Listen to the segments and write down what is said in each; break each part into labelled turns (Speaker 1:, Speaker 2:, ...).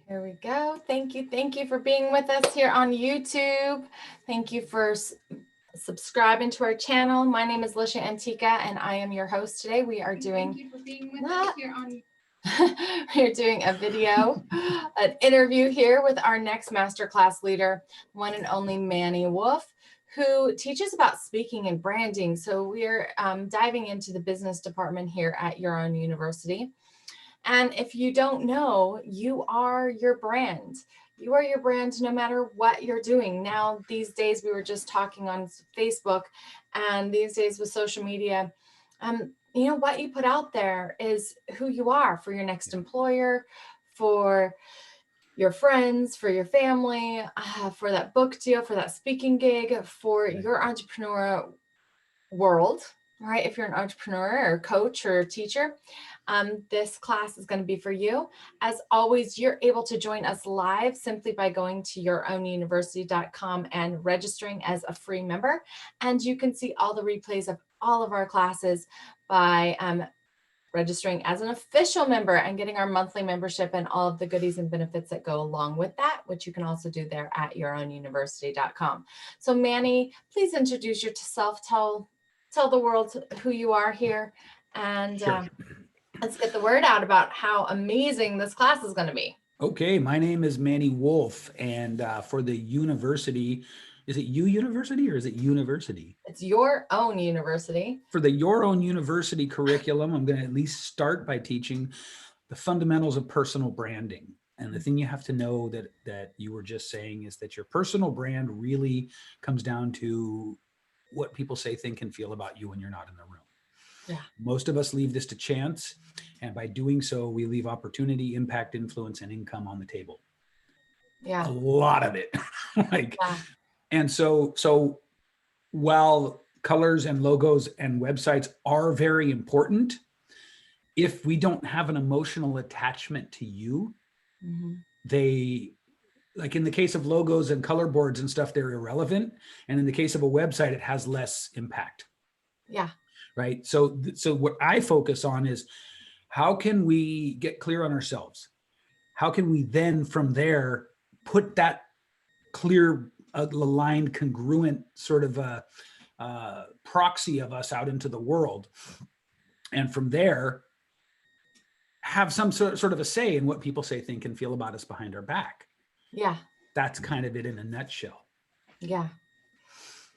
Speaker 1: Here we go. Thank you. Thank you for being with us here on YouTube. Thank you for subscribing to our channel. My name is Lisha Antica, and I am your host today. We are doing. Thank you for being with us here on. We're doing a video, an interview here with our next masterclass leader, one and only Manny Wolfe, who teaches about speaking and branding. So we're diving into the business department here at Y.O.U University. And if you don't know, you are your brand. You are your brand no matter what you're doing. Now, these days, we were just talking on Facebook, and these days with social media, what you put out there is who you are for your next employer, for your friends, for your family, for that book deal, for that speaking gig, for your entrepreneur world, right? If you're an entrepreneur or coach or teacher, this class is going to be for you. As always, you're able to join us live simply by going to yourownuniversity.com and registering as a free member. And you can see all the replays of all of our classes by registering as an official member and getting our monthly membership and all of the goodies and benefits that go along with that, which you can also do there at yourownuniversity.com. So Manny, please introduce yourself, tell the world who you are here, and let's get the word out about how amazing this class is going to be.
Speaker 2: Okay, my name is Manny Wolfe, and for the university, is it Y.O.U University or is it university?
Speaker 1: It's Y.O.U University.
Speaker 2: For the Y.O.U University curriculum, I'm going to at least start by teaching the fundamentals of personal branding. And the thing you have to know that you were just saying is that your personal brand really comes down to what people say, think, and feel about you when you're not in the room.
Speaker 1: Yeah.
Speaker 2: Most of us leave this to chance. And by doing so, we leave opportunity, impact, influence, and income on the table.
Speaker 1: Yeah.
Speaker 2: A lot of it. And so while colors and logos and websites are very important, if we don't have an emotional attachment to you, they, like in the case of logos and color boards and stuff, they're irrelevant. And in the case of a website, it has less impact.
Speaker 1: Yeah.
Speaker 2: Right. So what I focus on is how can we get clear on ourselves? How can we then from there put that clear, aligned, congruent sort of a proxy of us out into the world? And from there, have some sort of a say in what people say, think, and feel about us behind our back.
Speaker 1: Yeah.
Speaker 2: That's kind of it in a nutshell.
Speaker 1: Yeah,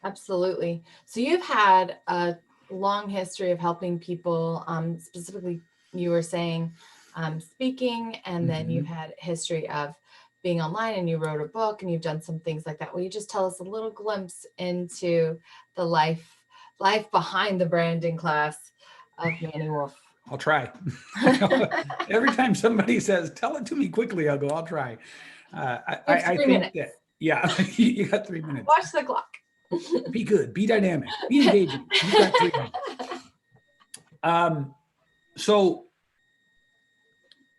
Speaker 1: absolutely. So you've had a long history of helping people, specifically you were saying speaking, and then you've had history of being online, and you wrote a book, and you've done some things like that. Will you just tell us a little glimpse into the life behind the branding class of Manny Wolfe?
Speaker 2: I'll try. Every time somebody says, tell it to me quickly, I'll go, I'll try. I think that, yeah, you got 3 minutes.
Speaker 1: Watch the clock.
Speaker 2: Be good, be dynamic, be engaging. You got 3 minutes. So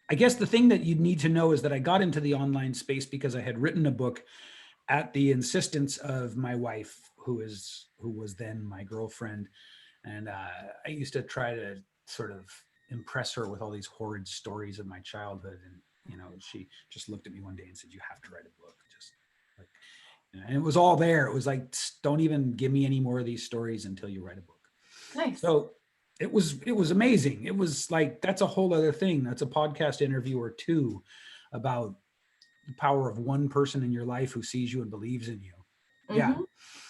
Speaker 2: I guess the thing that you need to know is that I got into the online space because I had written a book at the insistence of my wife, who was then my girlfriend. And I used to try to sort of impress her with all these horrid stories of my childhood. And, she just looked at me one day and said, you have to write a book. Just like, and it was all there. It was like, don't even give me any more of these stories until you write a book.
Speaker 1: Nice.
Speaker 2: So it was amazing. It was like, that's a whole other thing. That's a podcast interview or two about the power of one person in your life who sees you and believes in you.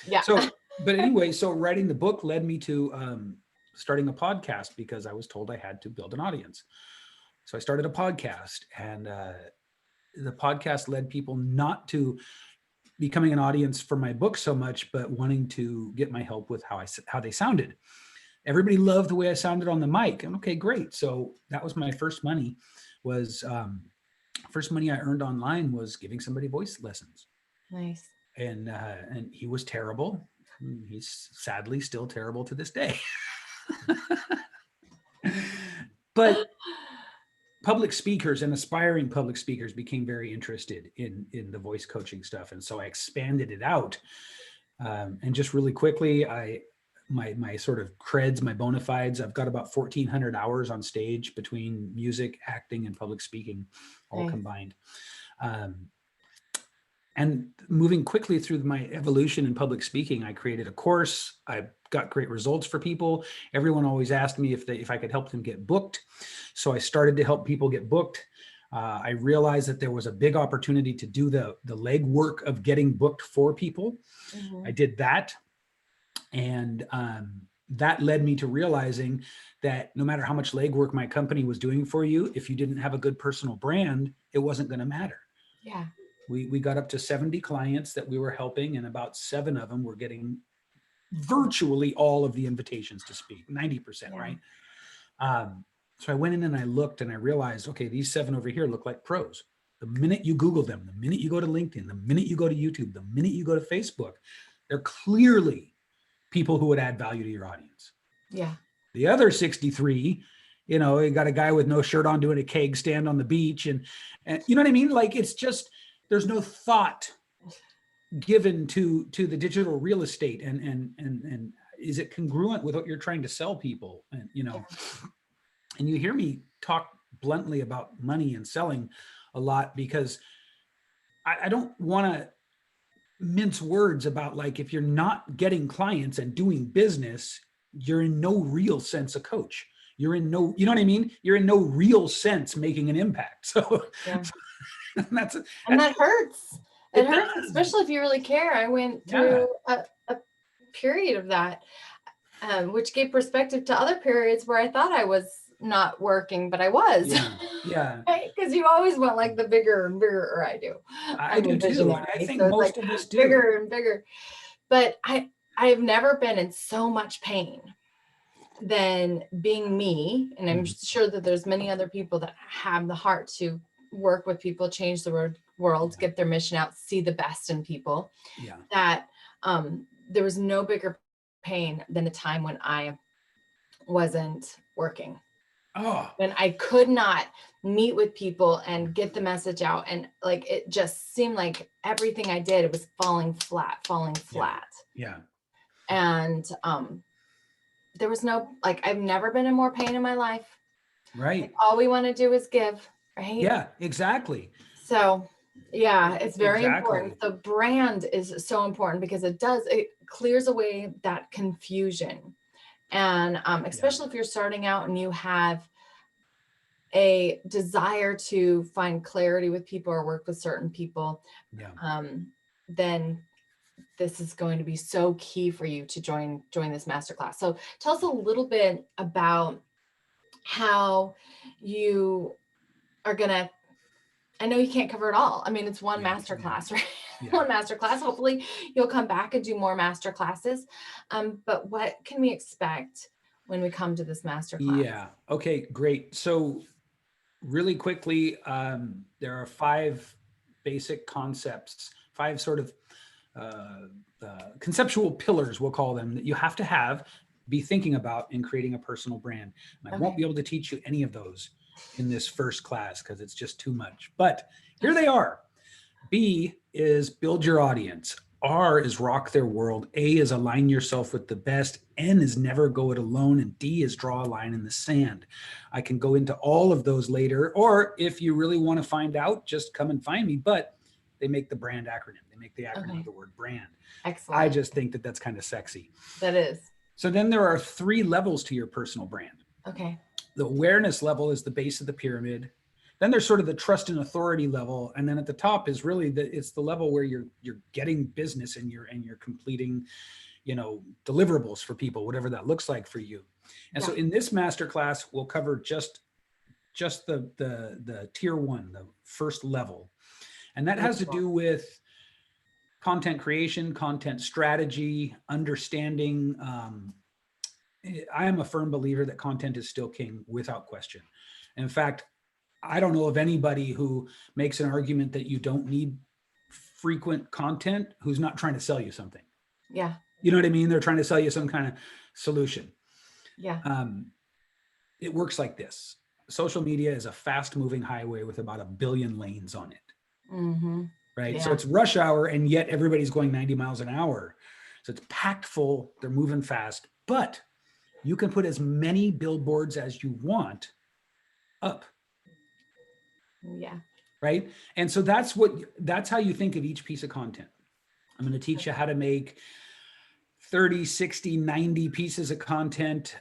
Speaker 2: Yeah. So, but anyway, so writing the book led me to starting a podcast because I was told I had to build an audience. So I started a podcast, and the podcast led people not to becoming an audience for my book so much, but wanting to get my help with how they sounded. Everybody loved the way I sounded on the mic. And okay, great. So that was my first money. First money I earned online was giving somebody voice lessons.
Speaker 1: Nice.
Speaker 2: And he was terrible. He's sadly still terrible to this day. But public speakers and aspiring public speakers became very interested in the voice coaching stuff. And so I expanded it out. And just really quickly, my sort of creds, my bona fides. I've got about 1,400 hours on stage between music, acting, and public speaking, all
Speaker 1: Nice.
Speaker 2: combined. And moving quickly through my evolution in public speaking, I created a course. I got great results for people. Everyone always asked me if I could help them get booked. So I started to help people get booked. I realized that there was a big opportunity to do the legwork of getting booked for people.
Speaker 1: Mhm.
Speaker 2: I did that. And that led me to realizing that no matter how much legwork my company was doing for you, if you didn't have a good personal brand, it wasn't going to matter.
Speaker 1: Yeah.
Speaker 2: We got up to 70 clients that we were helping, and about 7 of them were getting virtually all of the invitations to speak, 90%,
Speaker 1: Yeah.
Speaker 2: right? So I went in and I looked and I realized, okay, these 7 over here look like pros. The minute you Google them, the minute you go to LinkedIn, the minute you go to YouTube, the minute you go to Facebook, they're clearly people who would add value to your audience.
Speaker 1: Yeah.
Speaker 2: The other 63, you know, you got a guy with no shirt on doing a keg stand on the beach, and you know what I mean? Like, it's just, there's no thought given to the digital real estate, and is it congruent with what you're trying to sell people? And you know, and you hear me talk bluntly about money and selling a lot because I don't want to mince words about, like, if you're not getting clients and doing business, you're in no real sense a coach. You're in no, you know what I mean? You're in no real sense making an impact. So
Speaker 1: Yeah.
Speaker 2: that's
Speaker 1: And that hurts. It hurts,
Speaker 2: does.
Speaker 1: especially if you really care. I went through a period of that, which gave perspective to other periods where I thought I was not working, but I was.
Speaker 2: Yeah.
Speaker 1: Right? Because you always want like the bigger and bigger, or I do.
Speaker 2: I
Speaker 1: I'm
Speaker 2: do
Speaker 1: a
Speaker 2: too. And I
Speaker 1: visionary,
Speaker 2: think
Speaker 1: so it's
Speaker 2: most
Speaker 1: like
Speaker 2: of us do.
Speaker 1: bigger and bigger. But I've never been in so much pain than being me. And I'm sure that there's many other people that have the heart to work with people, change the world, get their mission out, see the best in people.
Speaker 2: Yeah.
Speaker 1: That there was no bigger pain than the time when I wasn't working.
Speaker 2: Oh,
Speaker 1: When I could not meet with people and get the message out. And like, it just seemed like everything I did, it was falling flat.
Speaker 2: yeah.
Speaker 1: And there was no, like, I've never been in more pain in my life.
Speaker 2: Right.
Speaker 1: Like, all we want to do is give, right?
Speaker 2: Yeah, exactly.
Speaker 1: So yeah, it's very
Speaker 2: Exactly.
Speaker 1: important. The brand is so important because it clears away that confusion. And especially if you're starting out and you have a desire to find clarity with people or work with certain people, then this is going to be so key for you to join this masterclass. So tell us a little bit about how you are gonna, I know you can't cover it all. I mean, it's one masterclass, right? One masterclass. Hopefully you'll come back and do more masterclasses. But what can we expect when we come to this masterclass?
Speaker 2: Yeah. Okay, great. So really quickly, there are 5 basic concepts, 5 sort of conceptual pillars, we'll call them, that you have to be thinking about in creating a personal brand. And I won't be able to teach you any of those in this first class because it's just too much. But here they are. B is build your audience. R is rock their world. A is align yourself with the best. N is never go it alone. And D is draw a line in the sand. I can go into all of those later, or if you really want to find out, just come and find me. But they make the brand acronym. They make the acronym of the word brand.
Speaker 1: Excellent.
Speaker 2: I just think that that's kind of sexy.
Speaker 1: That is.
Speaker 2: So then there are 3 levels to your personal brand.
Speaker 1: Okay.
Speaker 2: The awareness level is the base of the pyramid. Then there's sort of the trust and authority level, and then at the top is really it's the level where you're getting business and you're completing, you know, deliverables for people, whatever that looks like for you. And so in this masterclass, we'll cover just the tier 1, the first level, and that has to do with content creation, content strategy, understanding. I am a firm believer that content is still king without question. In fact, I don't know of anybody who makes an argument that you don't need frequent content who's not trying to sell you something.
Speaker 1: Yeah.
Speaker 2: You know what I mean? They're trying to sell you some kind of solution.
Speaker 1: Yeah.
Speaker 2: It works like this. Social media is a fast moving highway with about 1 billion lanes on it.
Speaker 1: Mm-hmm.
Speaker 2: Right.
Speaker 1: Yeah.
Speaker 2: So it's rush hour and yet everybody's going 90 miles an hour. So it's packed full. They're moving fast, but you can put as many billboards as you want up.
Speaker 1: Yeah.
Speaker 2: Right. And so that's how you think of each piece of content. I'm going to teach you how to make 30, 60, 90 pieces of content,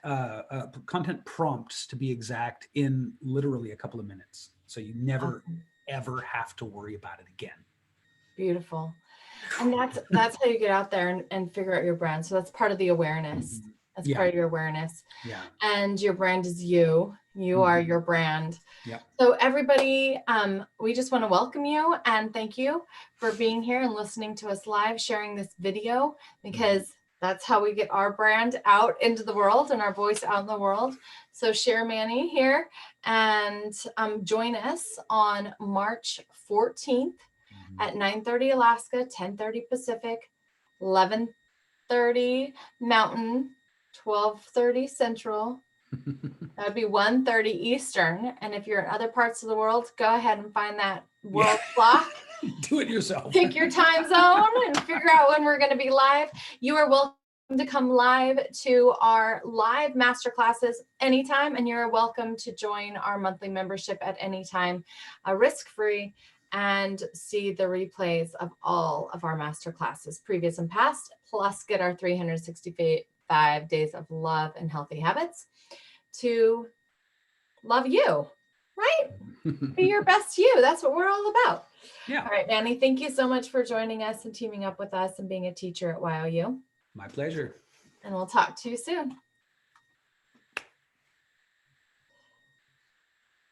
Speaker 2: content prompts to be exact, in literally a couple of minutes. So you never,
Speaker 1: Awesome.
Speaker 2: ever have to worry about it again.
Speaker 1: Beautiful. And that's how you get out there and figure out your brand. So that's part of the awareness. That's
Speaker 2: Yeah.
Speaker 1: part of your awareness.
Speaker 2: Yeah.
Speaker 1: And your brand is you. You are your brand.
Speaker 2: Yeah.
Speaker 1: So everybody, we just want to welcome you and thank you for being here and listening to us live, sharing this video, because that's how we get our brand out into the world and our voice out in the world. So share Manny here and join us on March 14th at 9:30 Alaska, 10:30 Pacific, 11:30 Mountain, 12:30 Central. That would be 1:30 Eastern. And if you're in other parts of the world, go ahead and find that world clock.
Speaker 2: Do it yourself.
Speaker 1: Pick your time zone and figure out when we're going to be live. You are welcome to come live to our live masterclasses anytime, and you're welcome to join our monthly membership at any time, risk-free, and see the replays of all of our masterclasses, previous and past, plus get our 365 days of love and healthy habits to love you, right? Be your best you. That's what we're all about.
Speaker 2: Yeah.
Speaker 1: All right, Manny, thank you so much for joining us and teaming up with us and being a teacher at Y.O.U.
Speaker 2: My pleasure.
Speaker 1: And we'll talk to you soon.